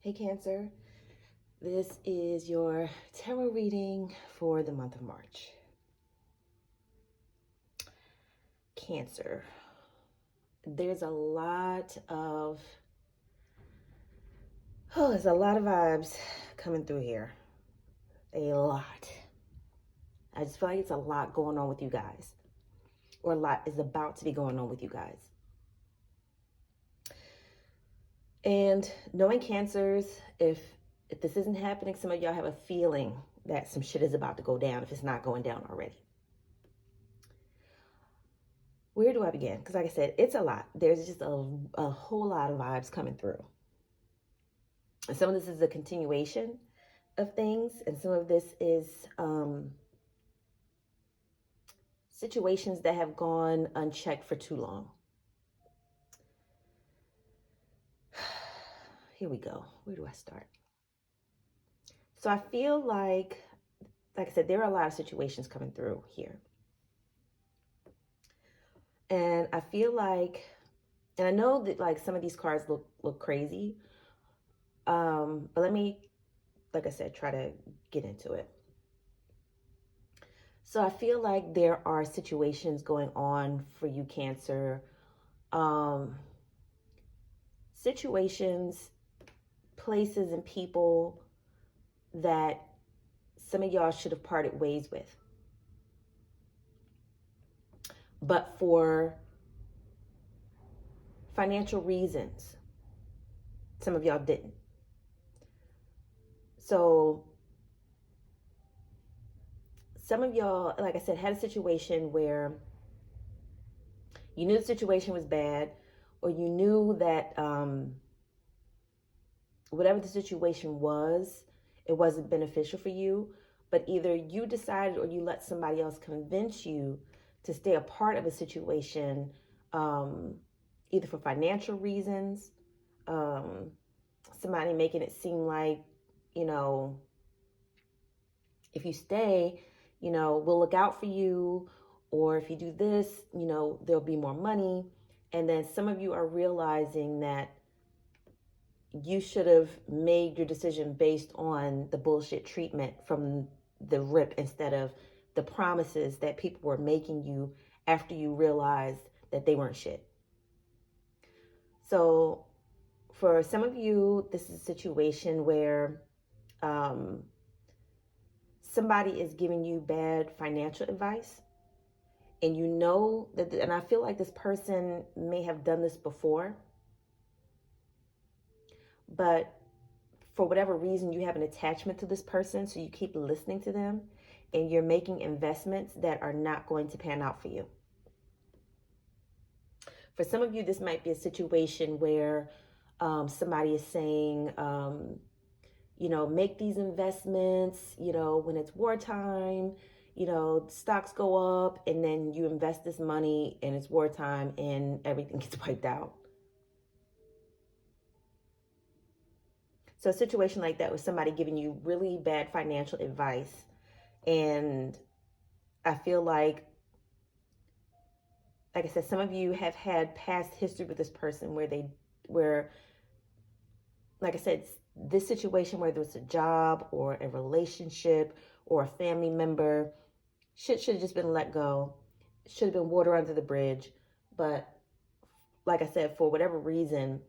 Hey Cancer, this is your tarot reading for the month of March. Cancer, there's a lot of vibes coming through here. A lot. I just feel like it's a lot going on with you guys, or a lot is about to be going on with you guys. And knowing Cancers, if this isn't happening, some of y'all have a feeling that some shit is about to go down if it's not going down already. Where do I begin? Because like I said, it's a lot. There's just a whole lot of vibes coming through. And some of this is a continuation of things, and some of this is situations that have gone unchecked for too long. Here we go. Where do I start? So I feel like I said, there are a lot of situations coming through here. And I feel like, and I know that like some of these cards look crazy. But let me, like I said, try to get into it. So I feel like there are situations going on for you, Cancer. Situations, places, and people that some of y'all should have parted ways with. But for financial reasons, some of y'all didn't. So some of y'all, like I said, had a situation where you knew the situation was bad, or you knew that whatever the situation was, it wasn't beneficial for you, but either you decided or you let somebody else convince you to stay a part of a situation, either for financial reasons, somebody making it seem like, you know, if you stay, you know, we'll look out for you, or if you do this, you know, there'll be more money. And then some of you are realizing that you should have made your decision based on the bullshit treatment from the rip instead of the promises that people were making you after you realized that they weren't shit. So for some of you, this is a situation where somebody is giving you bad financial advice, and you know that, and I feel like this person may have done this before, but for whatever reason, you have an attachment to this person, so you keep listening to them, and you're making investments that are not going to pan out for you. For some of you, this might be a situation where somebody is saying, you know, make these investments, you know, when it's wartime, you know, stocks go up, and then you invest this money and it's wartime and everything gets wiped out. So a situation like that with somebody giving you really bad financial advice, and I feel like I said, some of you have had past history with this person where, like I said, this situation, whether it's a job or a relationship or a family member, shit should have just been let go. Should have been water under the bridge. But like I said, for whatever reason,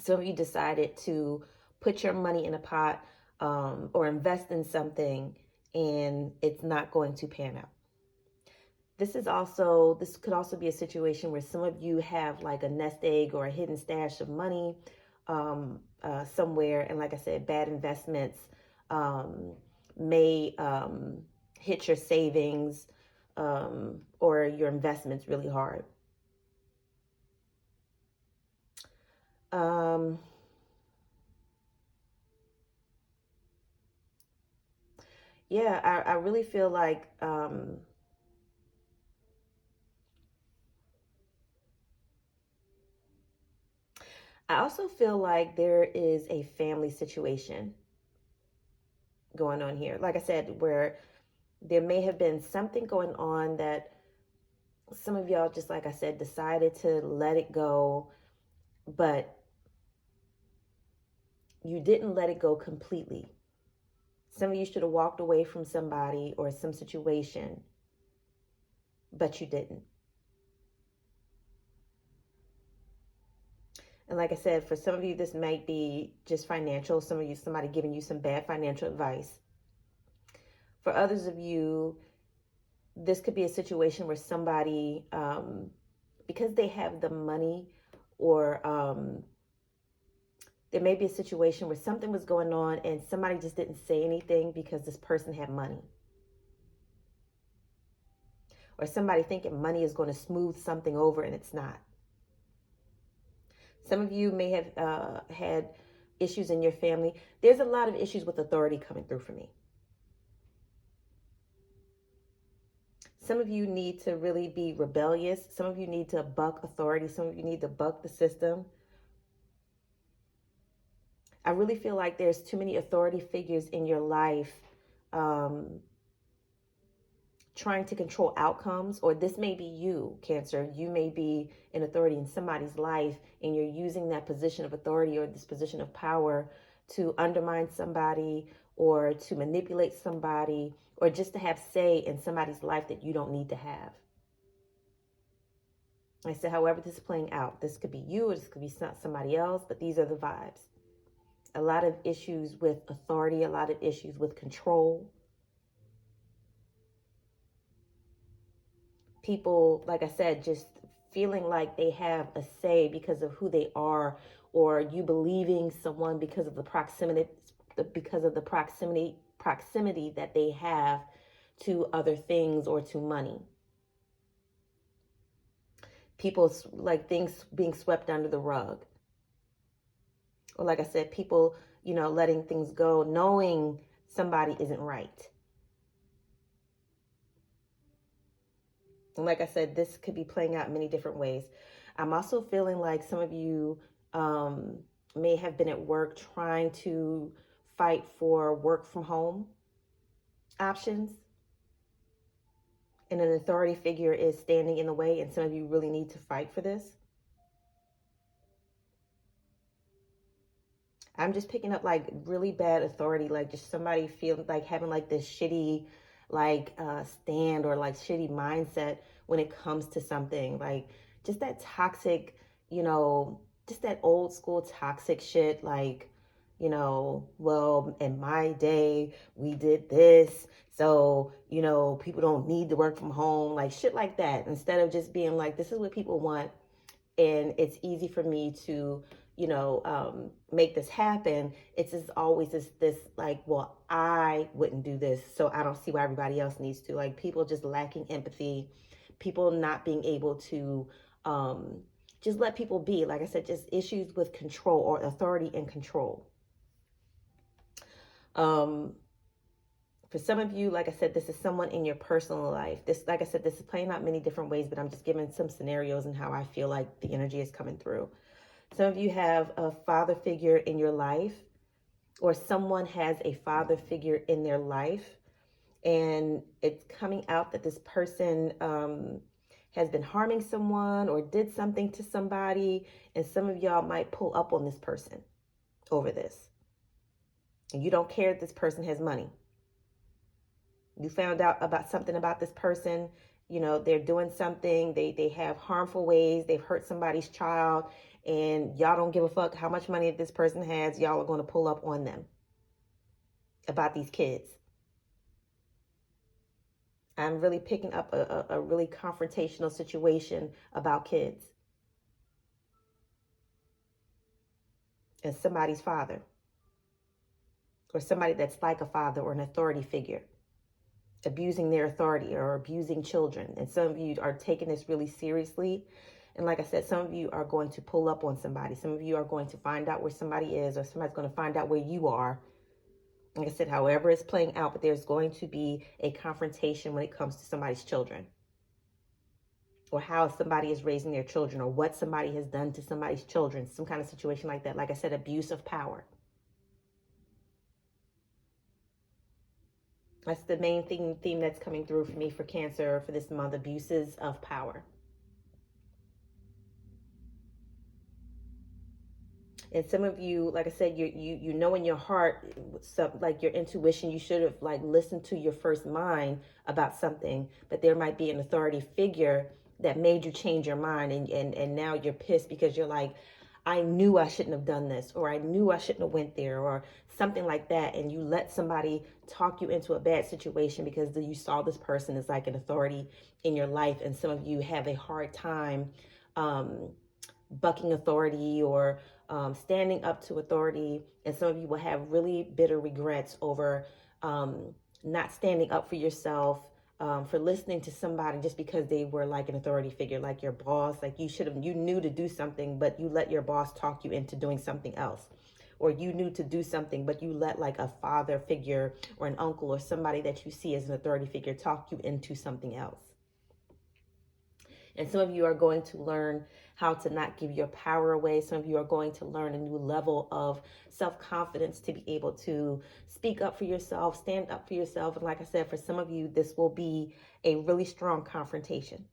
some of you decided to put your money in a pot or invest in something, and it's not going to pan out. This could also be a situation where some of you have like a nest egg or a hidden stash of money somewhere. And like I said, bad investments may hit your savings or your investments really hard. Yeah, I really feel like I also feel like there is a family situation going on here. Like I said, where there may have been something going on that some of y'all, just like I said, decided to let it go. But you didn't let it go completely. Some of you should have walked away from somebody or some situation, but you didn't. And like I said, for some of you, this might be just financial. Some of you, somebody giving you some bad financial advice. For others of you, this could be a situation where somebody, because they have the money, or there may be a situation where something was going on and somebody just didn't say anything because this person had money. Or somebody thinking money is going to smooth something over and it's not. Some of you may have had issues in your family. There's a lot of issues with authority coming through for me. Some of you need to really be rebellious. Some of you need to buck authority. Some of you need to buck the system. I really feel like there's too many authority figures in your life trying to control outcomes. Or this may be you, Cancer. You may be an authority in somebody's life and you're using that position of authority or this position of power to undermine somebody or to manipulate somebody or just to have say in somebody's life that you don't need to have. I said, however this is playing out, this could be you or this could be somebody else, but these are the vibes. A lot of issues with authority, a lot of issues with control. People, like I said, just feeling like they have a say because of who they are, or you believing someone because of the proximity that they have to other things or to money. People like things being swept under the rug. Or like I said, people, letting things go, knowing somebody isn't right. And like I said, this could be playing out in many different ways. I'm also feeling like some of you may have been at work trying to fight for work from home options. And an authority figure is standing in the way, and some of you really need to fight for this. I'm just picking up like really bad authority, like just somebody feeling like having like this shitty stand or like shitty mindset when it comes to something, like just that toxic, just that old school toxic shit, like, well, in my day we did this, so people don't need to work from home, like shit like that, instead of just being like, this is what people want and it's easy for me to make this happen. It's just always this like, well, I wouldn't do this, so I don't see why everybody else needs to. Like people just lacking empathy, people not being able to just let people be. Like I said, just issues with control or authority and control. For some of you, like I said, this is someone in your personal life. This, like I said, this is playing out many different ways, but I'm just giving some scenarios and how I feel like the energy is coming through. Some of you have a father figure in your life, or someone has a father figure in their life, and it's coming out that this person has been harming someone or did something to somebody, and some of y'all might pull up on this person over this. And you don't care if this person has money. You found out about something about this person, they're doing something, they have harmful ways, they've hurt somebody's child, and y'all don't give a fuck how much money this person has. Y'all are going to pull up on them about these kids. I'm really picking up a really confrontational situation about kids and somebody's father, or somebody that's like a father or an authority figure, abusing their authority or abusing children. And some of you are taking this really seriously. And like I said, some of you are going to pull up on somebody. Some of you are going to find out where somebody is, or somebody's going to find out where you are. Like I said, however it's playing out, but there's going to be a confrontation when it comes to somebody's children, or how somebody is raising their children, or what somebody has done to somebody's children, some kind of situation like that. Like I said, abuse of power. That's the main theme that's coming through for me for Cancer for this month, abuses of power. And some of you, like I said, you know in your heart, like your intuition, you should have like listened to your first mind about something, but there might be an authority figure that made you change your mind, and now you're pissed because you're like, I knew I shouldn't have done this, or I knew I shouldn't have went there, or something like that. And you let somebody talk you into a bad situation because you saw this person as like an authority in your life. And some of you have a hard time bucking authority or standing up to authority. And some of you will have really bitter regrets over not standing up for yourself, for listening to somebody just because they were like an authority figure, like your boss. Like you knew to do something, but you let your boss talk you into doing something else. Or you knew to do something, but you let like a father figure or an uncle or somebody that you see as an authority figure talk you into something else. And some of you are going to learn how to not give your power away. Some of you are going to learn a new level of self-confidence to be able to speak up for yourself, stand up for yourself. And like I said, for some of you, this will be a really strong confrontation.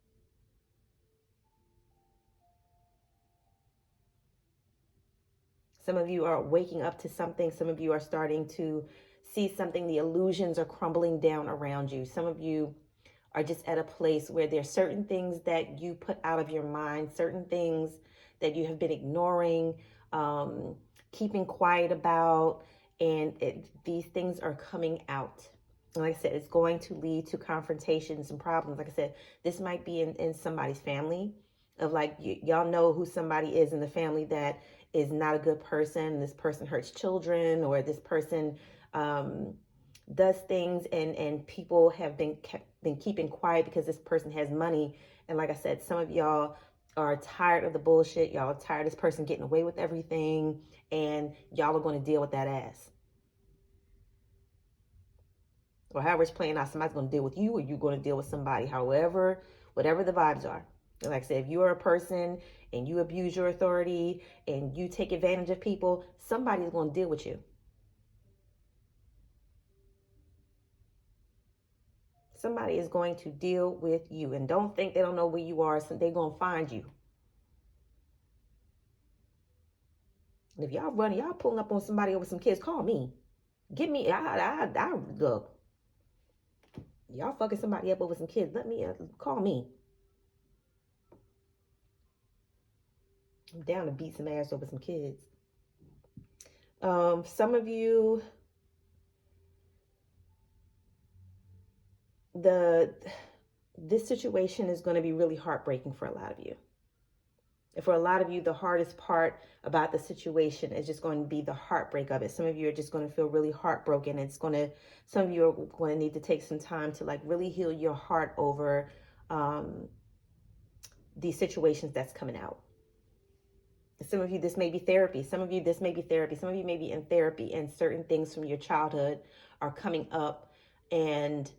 Some of you are waking up to something. Some of you are starting to see something. The illusions are crumbling down around you. Some of you are just at a place where there's certain things that you put out of your mind, certain things that you have been ignoring, keeping quiet about, and these things are coming out. And like I said, it's going to lead to confrontations and problems. Like I said, this might be in somebody's family, of like, y'all know who somebody is in the family that is not a good person. This person hurts children, or this person does things, and people have been keeping quiet because this person has money. And like I said, some of y'all are tired of the bullshit. Y'all are tired of this person getting away with everything, and y'all are going to deal with that ass. Or however it's playing out, somebody's going to deal with you, or you're going to deal with somebody. However, whatever the vibes are. And like I said, if you are a person and you abuse your authority and you take advantage of people, somebody's going to deal with you. Somebody is going to deal with you. And don't think they don't know where you are, so they're going to find you. And if y'all running, y'all pulling up on somebody over some kids, call me. Get me, I look. Y'all fucking somebody up over some kids, let me, call me. I'm down to beat some ass over some kids. Some of you, this situation is going to be really heartbreaking for a lot of you. And for a lot of you, the hardest part about the situation is just going to be the heartbreak of it. Some of you are just going to feel really heartbroken. Some of you are going to need to take some time to like really heal your heart over these situations that's coming out. Some of you, this may be therapy. Some of you, this may be therapy. Some of you may be in therapy, and certain things from your childhood are coming up, and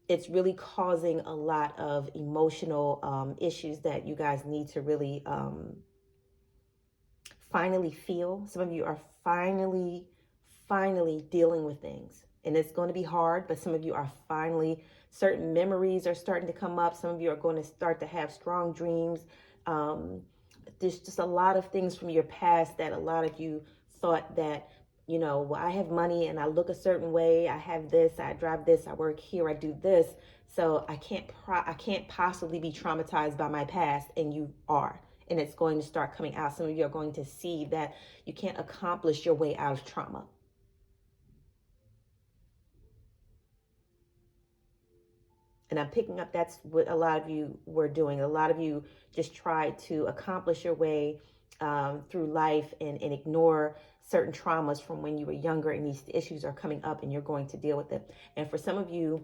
it's really causing a lot of emotional issues that you guys need to really finally feel. Some of you are finally dealing with things, and it's going to be hard, but some of you are finally, certain memories are starting to come up. Some of you are going to start to have strong dreams. There's just a lot of things from your past that a lot of you thought that, you know, well, I have money and I look a certain way. I have this, I drive this, I work here, I do this. So I can't possibly be traumatized by my past, and you are. And it's going to start coming out. Some of you are going to see that you can't accomplish your way out of trauma. And I'm picking up that's what a lot of you were doing. A lot of you just tried to accomplish your way through life and ignore certain traumas from when you were younger, and these issues are coming up and you're going to deal with it. And for some of you,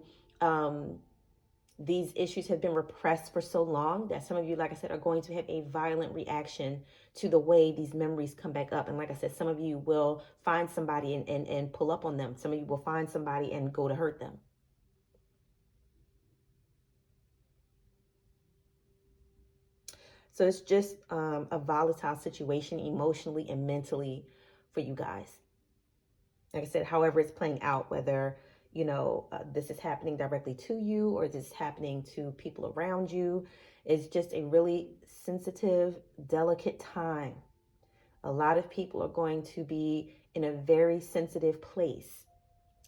these issues have been repressed for so long that some of you, like I said, are going to have a violent reaction to the way these memories come back up. And like I said, some of you will find somebody and pull up on them. Some of you will find somebody and go to hurt them. So it's just a volatile situation emotionally and mentally for you guys. Like I said, however it's playing out, whether, you know, this is happening directly to you or this is happening to people around you, it's just a really sensitive, delicate time. A lot of people are going to be in a very sensitive place,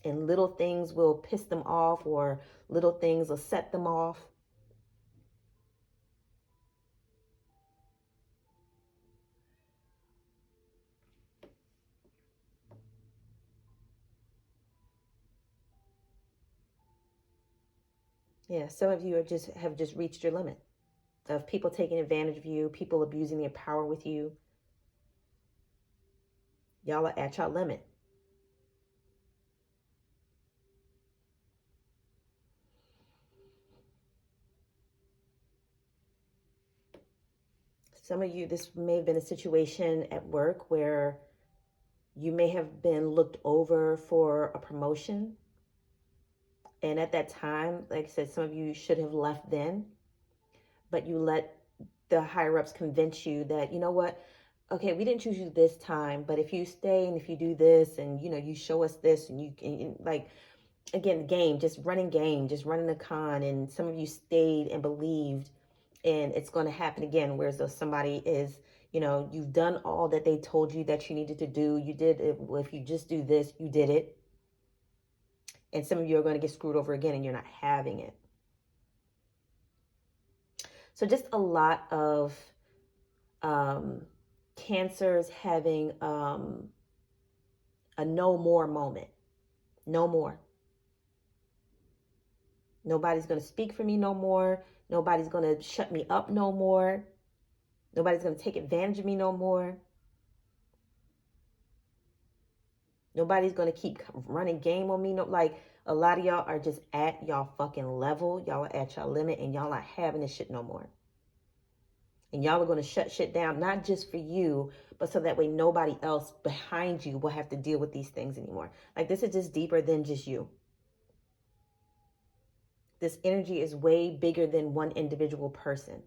and little things will piss them off, or little things will set them off. Yeah, some of you have just reached your limit of people taking advantage of you, people abusing their power with you. Y'all are at your limit. Some of you, this may have been a situation at work where you may have been looked over for a promotion. And at that time, like I said, some of you should have left then, but you let the higher ups convince you that, you know what, okay, we didn't choose you this time, but if you stay and if you do this and, you know, you show us this and you can, like, again, game, just running the con. And some of you stayed and believed, and it's going to happen again. Whereas though somebody is, you know, you've done all that they told you that you needed to do. You did it. If you just do this, you did it. And some of you are going to get screwed over again, and you're not having it. So just a lot of Cancers having a no more moment. No more. Nobody's going to speak for me no more. Nobody's going to shut me up no more. Nobody's going to take advantage of me no more. Nobody's going to keep running game on me. No, like, a lot of y'all are just at y'all fucking level. Y'all are at y'all limit, and y'all not having this shit no more. And y'all are going to shut shit down, not just for you, but so that way nobody else behind you will have to deal with these things anymore. Like, this is just deeper than just you. This energy is way bigger than one individual person.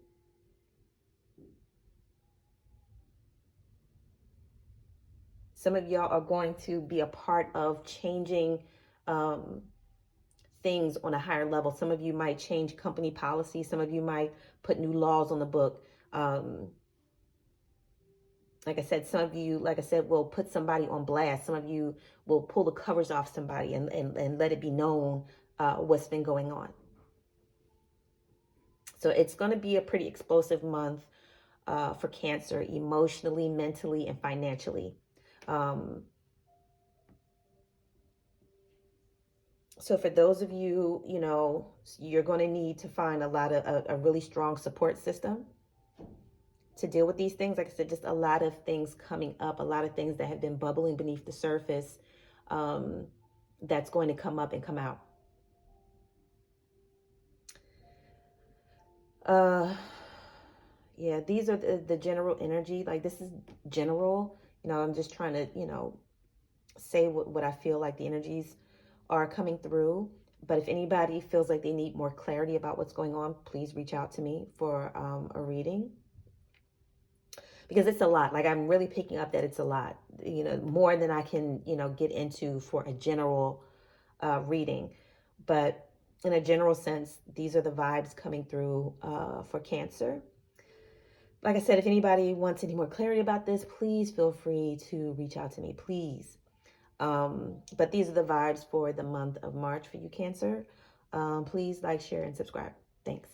Some of y'all are going to be a part of changing things on a higher level. Some of you might change company policy. Some of you might put new laws on the book. Like I said, some of you, like I said, will put somebody on blast. Some of you will pull the covers off somebody and let it be known what's been going on. So it's going to be a pretty explosive month for Cancer, emotionally, mentally, and financially. So for those of you, you know, you're going to need to find a really strong support system to deal with these things. Like I said, just a lot of things coming up, a lot of things that have been bubbling beneath the surface that's going to come up and come out. Yeah, these are the general energy. Like, this is general. You know, I'm just trying to, you know, say what I feel like the energies are coming through. But if anybody feels like they need more clarity about what's going on, please reach out to me for a reading. Because it's a lot. Like, I'm really picking up that it's a lot. You know, more than I can, you know, get into for a general reading. But in a general sense, these are the vibes coming through for Cancer. Like I said, if anybody wants any more clarity about this, please feel free to reach out to me, please. But these are the vibes for the month of March for you, Cancer. Please like, share, and subscribe. Thanks.